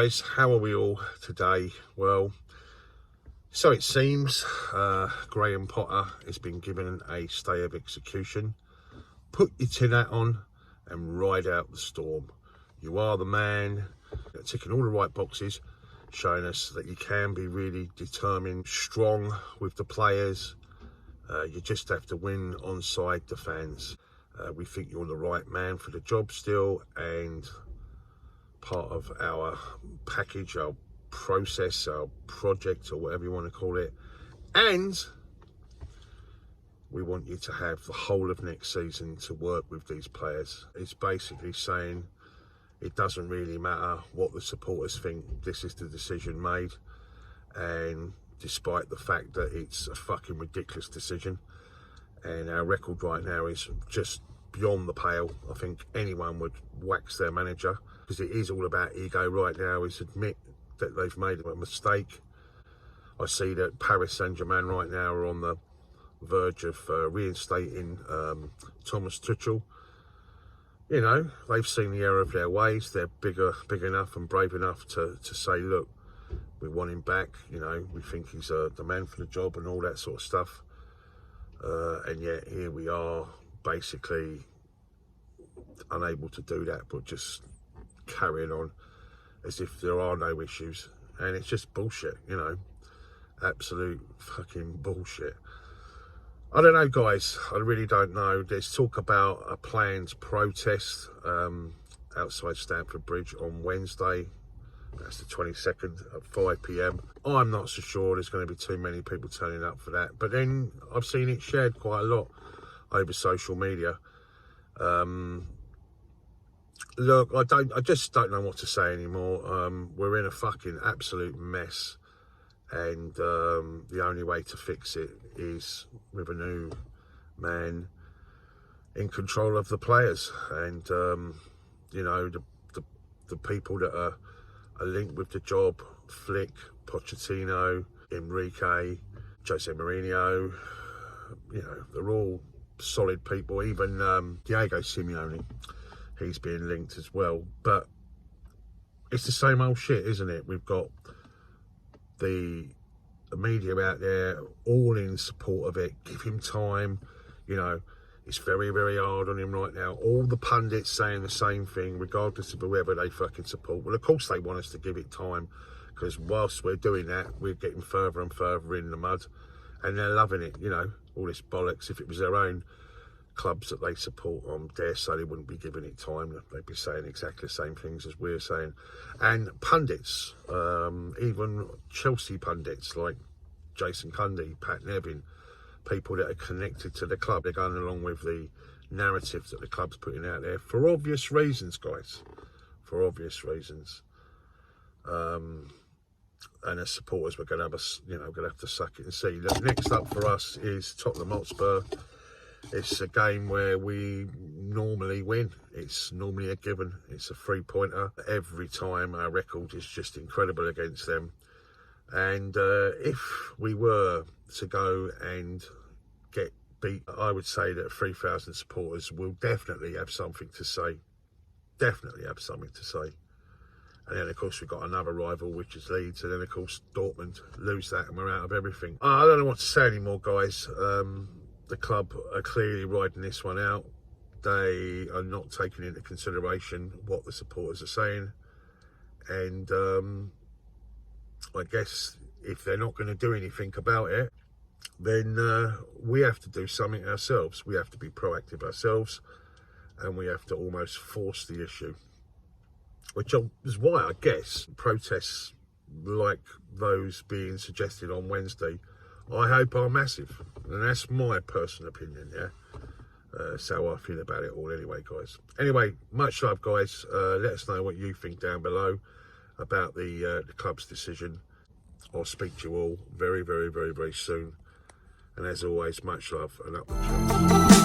guys, how are we all today? Well, so it seems Graham Potter has been given a stay of execution. Put your tin hat on and ride out the storm. You are the man, ticking all the right boxes, showing us that you can be really determined, strong with the players. You just have to win onside the fans. We think you're the right man for the job still, and part of our package, our process, our project, or whatever you want to call it. And we want you to have the whole of next season to work with these players. It's basically saying it doesn't really matter what the supporters think, this is the decision made. And despite the fact that it's a fucking ridiculous decision, and our record right now is just beyond the pale. I think anyone would wax their manager, because it is all about ego right now, is admit that they've made a mistake. I see that Paris Saint-Germain right now are on the verge of reinstating Thomas Tuchel. You know, they've seen the error of their ways. They're big enough and brave enough to say, look, we want him back. You know, we think he's the man for the job and all that sort of stuff. And yet here we are, basically unable to do that, but just carrying on as if there are no issues. And it's just bullshit, you know, absolute fucking bullshit. I don't know, guys, I really don't know. There's talk about a planned protest outside Stamford Bridge on Wednesday. That's the 22nd at 5 p.m. I'm not so sure there's going to be too many people turning up for that, but then I've seen it shared quite a lot over social media. Look, I just don't know what to say anymore. We're in a fucking absolute mess, and the only way to fix it is with a new man in control of the players, and you know, the people that are linked with the job: Flick, Pochettino, Enrique, Jose Mourinho. You know, they're all solid people. Even Diego Simeone, he's being linked as well. But it's the same old shit, isn't it? We've got the media out there all in support of it. Give him time. You know, it's very, very hard on him right now. All the pundits saying the same thing, regardless of whoever they fucking support. Well, of course they want us to give it time, because whilst we're doing that, we're getting further and further in the mud, and they're loving it, you know, all this bollocks. If it was their own clubs that they support, I dare say they wouldn't be giving it time. They'd be saying exactly the same things as we're saying. And pundits, even Chelsea pundits like Jason Cundy, Pat Nevin, people that are connected to the club, they're going along with the narrative that the club's putting out there for obvious reasons, guys, for obvious reasons. And as supporters, we're going to have to suck it and see. Look, next up for us is Tottenham Hotspur. It's a game where we normally win. It's normally a given. It's a 3-pointer every time. Our record is just incredible against them. And if we were to go and get beat, I would say that 3,000 supporters will definitely have something to say. Definitely have something to say. And then, of course, we've got another rival, which is Leeds. And then, of course, Dortmund lose that and we're out of everything. I don't know what to say anymore, guys. The club are clearly riding this one out. They are not taking into consideration what the supporters are saying. And I guess if they're not going to do anything about it, then we have to do something ourselves. We have to be proactive ourselves, and we have to almost force the issue. Which is why, I guess, protests like those being suggested on Wednesday, I hope are massive. And that's my personal opinion, yeah? That's how I feel about it all anyway, guys. Anyway, much love, guys. Let us know what you think down below about the club's decision. I'll speak to you all very, very, very, very soon. And as always, much love and up the chance.